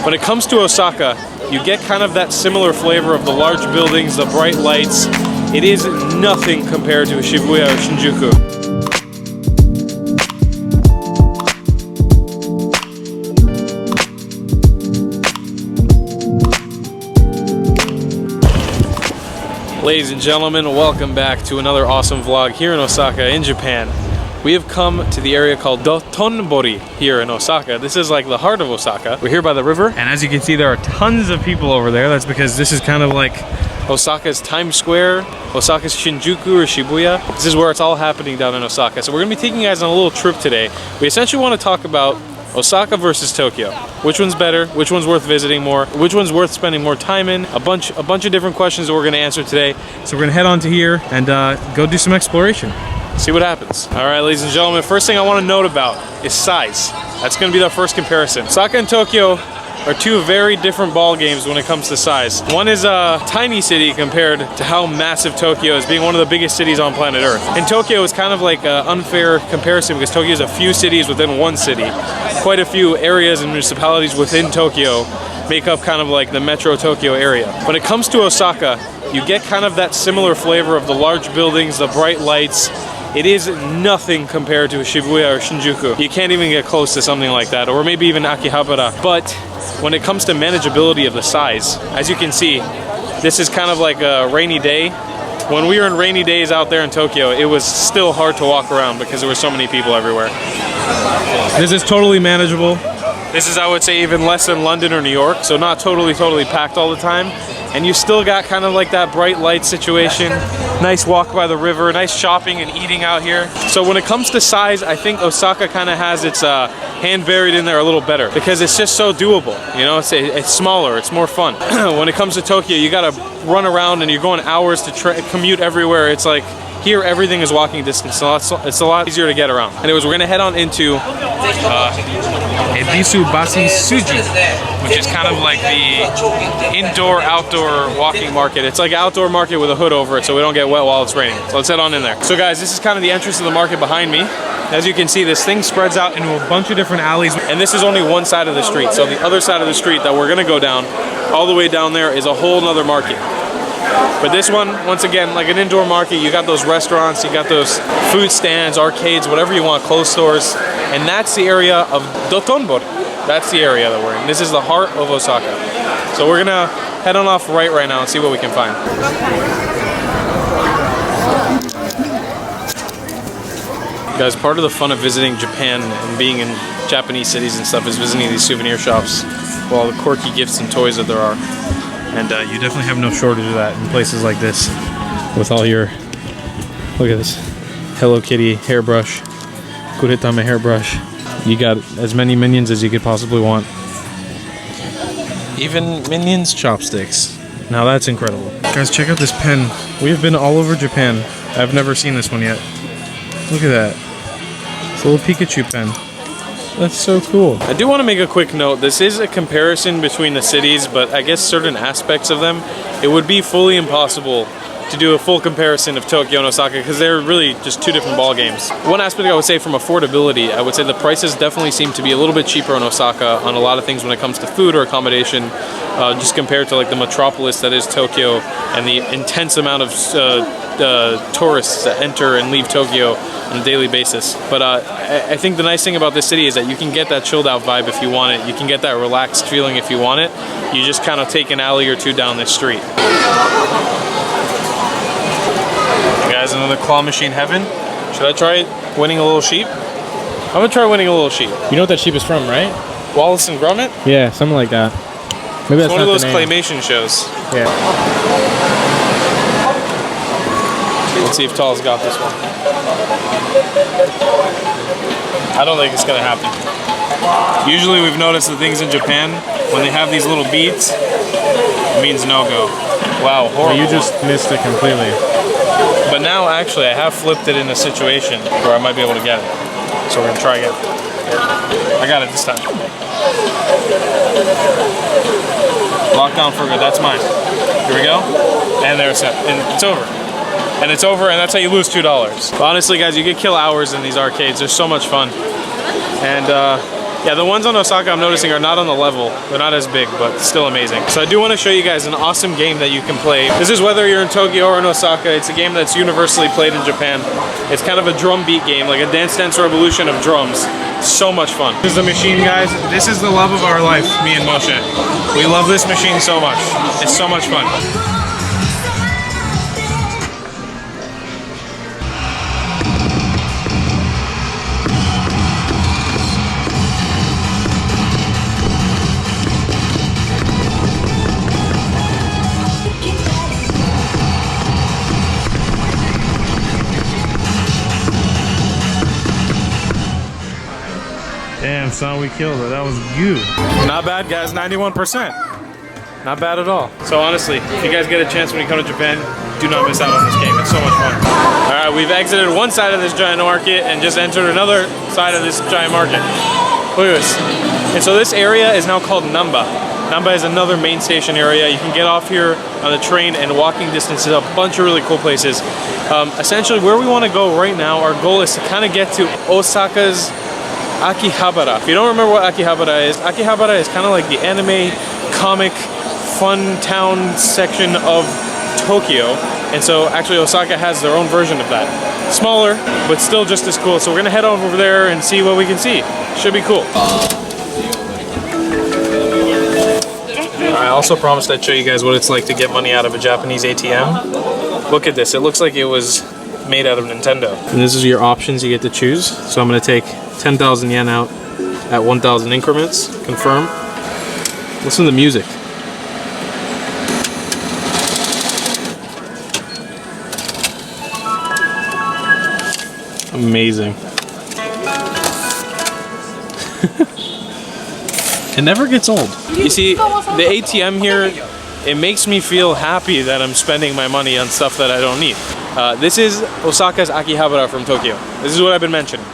When it comes to Osaka, you get kind of that similar flavor of the large buildings, the bright lights. It is nothing compared to Shibuya or Shinjuku. Ladies and gentlemen, welcome back to another awesome vlog here in Osaka in Japan. We have come to the area called Dotonbori here in Osaka. This is like the heart of Osaka. We're here by the river, and as you can see, there are tons of people over there. That's because this is kind of like Osaka's Times Square, Osaka's Shinjuku or Shibuya. This is where it's all happening down in Osaka. So we're gonna be taking you guys on a little trip today. We essentially want to talk about Osaka versus Tokyo. Which one's better? Which one's worth visiting more? Which one's worth spending more time in? A bunch of different questions that we're gonna answer today. So we're gonna head on to here and go do some exploration. See what happens. All right, ladies and gentlemen, first thing I want to note about is size. That's going to be the first comparison. Osaka and Tokyo are two very different ball games when it comes to size. One is a tiny city compared to how massive Tokyo is, being one of the biggest cities on planet Earth. And Tokyo is kind of like an unfair comparison because Tokyo is a few cities within one city. Quite a few areas and municipalities within Tokyo make up kind of like the metro Tokyo area. When it comes to Osaka, you get kind of that similar flavor of the large buildings, the bright lights. It is nothing compared to Shibuya or Shinjuku. You can't even get close to something like that, or maybe even Akihabara. But when it comes to manageability of the size, as you can see, this is kind of like a rainy day. When we were in rainy days out there in Tokyo, it was still hard to walk around because there were so many people everywhere. This is totally manageable. This is, I would say, even less than London or New York, so not totally packed all the time. And you still got kind of like that bright light situation. Nice walk by the river, nice shopping and eating out here. So when it comes to size, I think Osaka kind of has its hand buried in there a little better because it's just so doable. You know, it's smaller, it's more fun. When it comes to Tokyo, you gotta run around and you're going hours to commute everywhere. It's like, here everything is walking distance, so it's a lot easier to get around. Anyways, we're gonna head on into Ebisubasi Suji, which is kind of like the indoor-outdoor walking market. It's like an outdoor market with a hood over it so we don't get wet while it's raining. So let's head on in there. So guys, this is kind of the entrance of the market behind me. As you can see, this thing spreads out into a bunch of different alleys, and this is only one side of the street. So the other side of the street that we're gonna go down, all the way down there, is a whole nother market. But this one, once again, like an indoor market, you got those restaurants, you got those food stands, arcades, whatever you want, clothes stores, and that's the area of Dotonbori. That's the area that we're in. This is the heart of Osaka. So we're gonna head on off right now and see what we can find. Guys, part of the fun of visiting Japan and being in Japanese cities and stuff is visiting these souvenir shops with all the quirky gifts and toys that there are. And you definitely have no shortage of that in places like this. With all your, look at this, Hello Kitty hairbrush, Kuretame hairbrush. You got as many Minions as you could possibly want. Even Minions chopsticks. Now that's incredible. Guys, check out this pen. We've been all over Japan. I've never seen this one yet. Look at that. It's a little Pikachu pen. That's so cool. I do want to make a quick note. This is a comparison between the cities, but I guess certain aspects of them, it would be fully impossible to do a full comparison of Tokyo and Osaka because they're really just two different ball games. One aspect I would say from affordability, I would say the prices definitely seem to be a little bit cheaper in Osaka on a lot of things when it comes to food or accommodation, just compared to like the metropolis that is Tokyo and the intense amount of tourists that enter and leave Tokyo on a daily basis. But I think the nice thing about this city is that you can get that chilled out vibe if you want it. You can get that relaxed feeling if you want it. You just kind of take an alley or two down this street. Guys, another claw machine heaven. Should I try winning a little sheep? I'm gonna try winning a little sheep. You know what that sheep is from, right? Wallace and Gromit? Yeah, something like that. Maybe it's that's one of those the name. claymation shows. Yeah. Let's see if Tall's got this one. I don't think it's gonna happen. Usually we've noticed the things in Japan, when they have these little beads, it means no-go. Wow, horrible. Well, you just missed it completely. But now, actually, I have flipped it in a situation where I might be able to get it. So we're gonna try again. I got it this time. Lockdown for good, that's mine. Here we go. And there's it. And it's over. And it's over, and that's how you lose $2. But honestly, guys, you could kill hours in these arcades. They're so much fun. And Yeah, the ones on Osaka I'm noticing are not on the level. They're not as big, but still amazing. So I do want to show you guys an awesome game that you can play. This is whether you're in Tokyo or in Osaka. It's a game that's universally played in Japan. It's kind of a drum beat game, like a Dance Dance Revolution of drums. So much fun. This is the machine, guys. This is the love of our life, me and Moshe. We love this machine so much. It's so much fun. Damn, son, we killed it. That was you. Not bad, guys. 91%. Not bad at all. So honestly, if you guys get a chance when you come to Japan, do not miss out on this game. It's so much fun. All right, we've exited one side of this giant market and just entered another side of this giant market. Look at this. And so this area is now called Namba. Namba is another main station area. You can get off here on the train and walking distance to a bunch of really cool places. Essentially, where we want to go right now, our goal is to kind of get to Osaka's Akihabara. If you don't remember what Akihabara is kind of like the anime, comic, fun town section of Tokyo. And so actually Osaka has their own version of that. Smaller, but still just as cool. So we're gonna head over there and see what we can see. Should be cool. I also promised I'd show you guys what it's like to get money out of a Japanese ATM. Look at this. It looks like it was made out of Nintendo. And this is your options you get to choose. So I'm gonna take 10,000 yen out at 1,000 increments. Confirm. Listen to the music. Amazing. It never gets old. You see, the ATM here, it makes me feel happy that I'm spending my money on stuff that I don't need. This is Osaka's Akihabara from Tokyo. This is what I've been mentioning.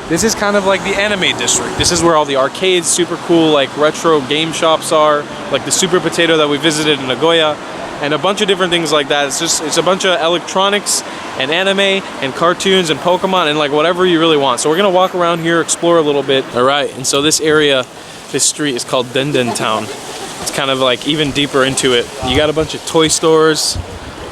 This is kind of like the anime district. This is where all the arcades, super cool, like retro game shops are, like the Super Potato that we visited in Nagoya, and a bunch of different things like that. It's a bunch of electronics and anime and cartoons and Pokemon and like whatever you really want. So we're gonna walk around here, explore a little bit. All right, and so this area, this street is called Denden Town. It's kind of like even deeper into it. You got a bunch of toy stores,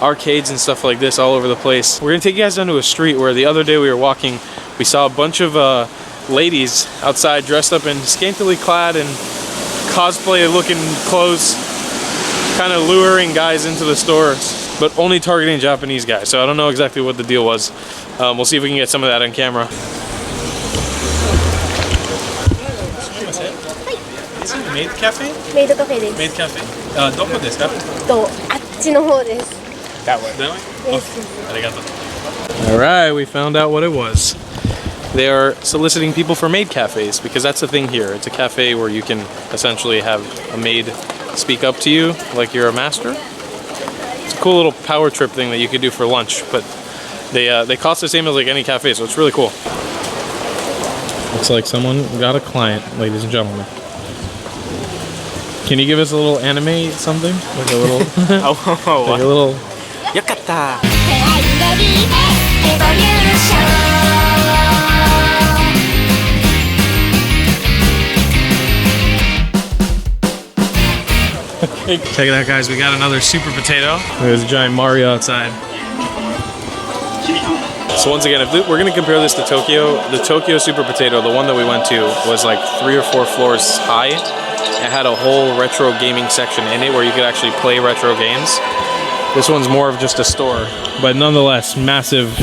arcades and stuff like this all over the place. We're gonna take you guys down to a street where the other day we were walking, we saw a bunch of ladies outside dressed up in scantily clad and cosplay looking clothes, kind of luring guys into the stores, but only targeting Japanese guys. So I don't know exactly what the deal was. We'll see if we can get some of that on camera. Is it Maid Cafe? Maid Cafe です。 Maid Cafe. どこですか? あっちの方です。 That way. That way? Yes. Arigato. All right, we found out what it was. They are soliciting people for maid cafes because that's the thing here. It's a cafe where you can essentially have a maid speak up to you like you're a master. It's a cool little power trip thing that you could do for lunch, but they cost the same as like any cafe, so it's really cool. Looks like someone got a client, ladies and gentlemen. Can you give us a little anime something? Like a little like a little Yakata. Check it out, guys. We got another Super Potato. There's a giant Mario outside. So once again, if we're gonna compare this to Tokyo, the Tokyo Super Potato, the one that we went to, was like 3 or 4 floors high. It had a whole retro gaming section in it where you could actually play retro games. This one's more of just a store, but nonetheless, massive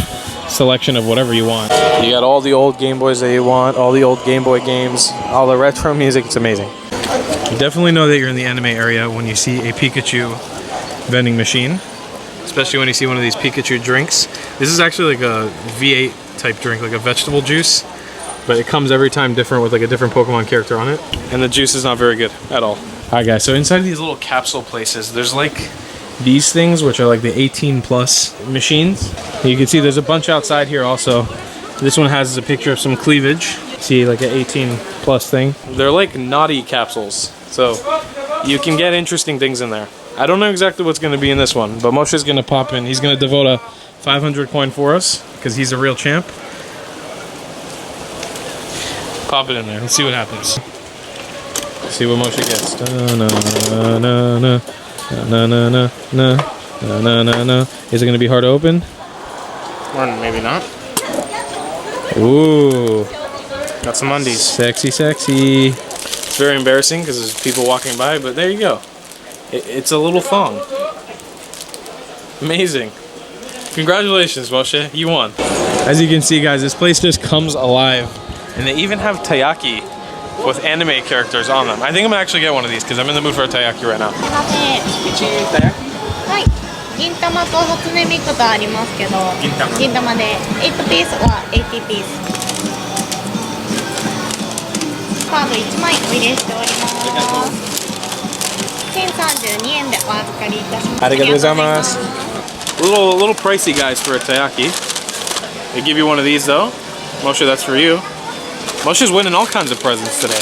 selection of whatever you want. You got all the old Game Boys that you want, all the old Game Boy games, all the retro music. It's amazing. You definitely know that you're in the anime area when you see a Pikachu vending machine, especially when you see one of these Pikachu drinks. This is actually like a V8 type drink, like a vegetable juice, but it comes every time different with like a different Pokemon character on it. And the juice is not very good at all. All right, guys, so inside these little capsule places, there's like these things, which are like the 18 plus machines. You can see there's a bunch outside here also. This one has a picture of some cleavage. See, like an 18 plus thing. They're like naughty capsules, so you can get interesting things in there. I don't know exactly what's going to be in this one, but Moshe's going to pop in. He's going to devote a 500 coin for us because he's a real champ. Pop it in there. Let's see what happens. See what Moshe gets. Is it gonna be hard to open? Or maybe not. Ooh, Got some undies. sexy, sexy. It's very embarrassing because there's people walking by, but there you go. It's a little thong. Amazing. Congratulations, Moshe. You won. As you can see, guys, this place just comes alive. And they even have taiyaki with anime characters on them. I think I'm gonna actually get one of these because I'm in the mood for a taiyaki right now. はい。銀玉と初音ミクとありますけど、銀玉で8ピースは80ピース。カード1枚お入れしております。1032円でお預かりいたします。ありがとうございます。A little pricey, guys, for a taiyaki. They give you one of these though. Moshe, that's for you. Moshe's winning all kinds of presents today.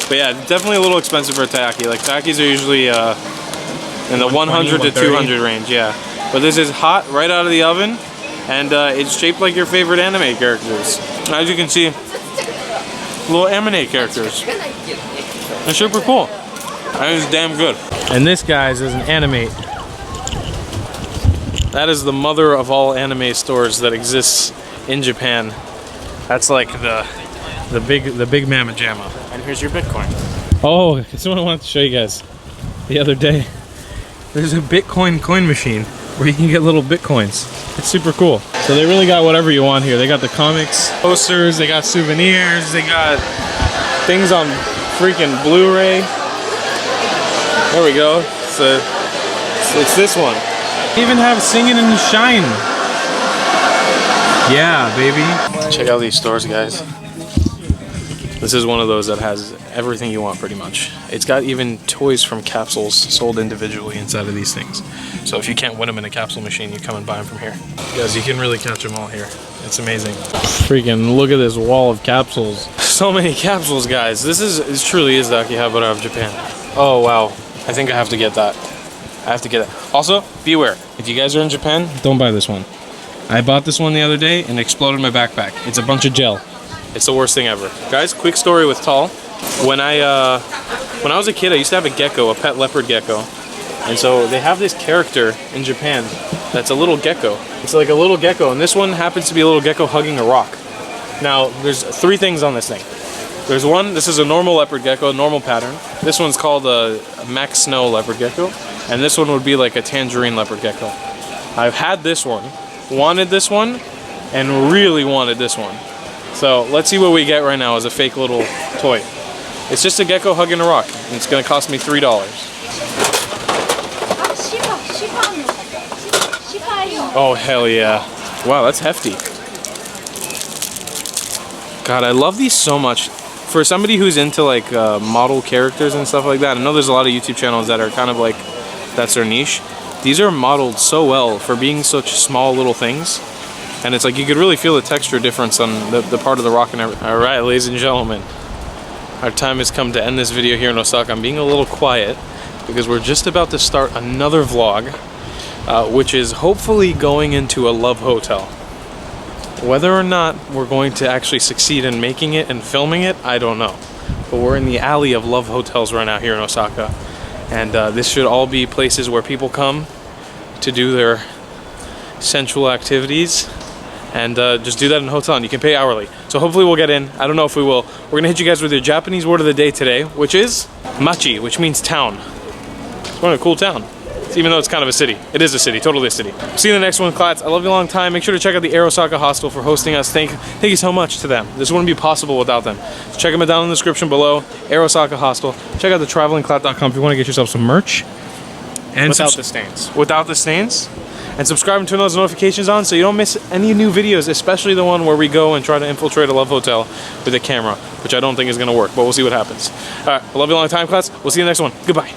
But yeah, definitely a little expensive for a taiyaki. Like taiyakis are usually in the 100 to 200 range, yeah. But this is hot right out of the oven, and it's shaped like your favorite anime characters. As you can see, little anime characters. They're super cool. I think it's damn good. And this, guys, is an Animate. That is the mother of all anime stores that exists in Japan. That's like the big mamma jamma. And here's your Bitcoin. Oh, that's what I wanted to show you guys the other day. There's a Bitcoin coin machine where you can get little Bitcoins. It's super cool. So they really got whatever you want here. They got the comics, posters, they got souvenirs, they got things on freaking Blu-ray. There we go. It's this one. They even have Singin' and Shine. Yeah, baby. Check out these stores, guys. This is one of those that has everything you want, pretty much. It's got even toys from capsules sold individually inside of these things. So if you can't win them in a capsule machine, you come and buy them from here. Guys, you can really catch them all here. It's amazing. Freaking look at this wall of capsules. So many capsules, guys. This truly is the Akihabara of Japan. Oh, wow. I think I have to get that. I have to get it. Also, beware. If you guys are in Japan, don't buy this one. I bought this one the other day and it exploded my backpack. It's a bunch of gel. It's the worst thing ever. Guys, quick story with Tal. When I was a kid, I used to have a gecko, a pet leopard gecko. And so they have this character in Japan that's a little gecko. It's like a little gecko, and this one happens to be a little gecko hugging a rock. Now, there's three things on this thing. There's one, this is a normal leopard gecko, normal pattern. This one's called a Max Snow leopard gecko. And this one would be like a tangerine leopard gecko. I've had this one, wanted this one, and really wanted this one. So let's see what we get right now as a fake little toy. It's just a gecko hugging a rock, and it's gonna cost me $3. Oh, hell yeah. Wow, that's hefty. God, I love these so much. For somebody who's into like model characters and stuff like that, I know there's a lot of YouTube channels that are kind of like, that's their niche. These are modeled so well for being such small little things. And it's like you could really feel the texture difference on the part of the rock and everything. All right, ladies and gentlemen, our time has come to end this video here in Osaka. I'm being a little quiet because we're just about to start another vlog, which is hopefully going into a Love Hotel. Whether or not we're going to actually succeed in making it and filming it, I don't know. But we're in the alley of Love Hotels right now here in Osaka. And this should all be places where people come to do their sensual activities and just do that in a hotel, and you can pay hourly. So hopefully we'll get in. I don't know if we will. We're gonna hit you guys with the Japanese word of the day today, which is machi, which means town. It's one of a cool town. Even though it's kind of a city. It is a city, totally a city. See you in the next one, Clatts. I love you a long time. Make sure to check out the Air Osaka Hostel for hosting us. Thank you so much to them. This wouldn't be possible without them. So check them down in the description below. Air Osaka Hostel. Check out the travelingclatt.com if you want to get yourself some merch. And without the stains. Without the stains. And subscribe and turn those notifications on so you don't miss any new videos, especially the one where we go and try to infiltrate a Love Hotel with a camera, which I don't think is going to work, but we'll see what happens. All right, I love you a long time, Clatts. We'll see you in the next one. Goodbye.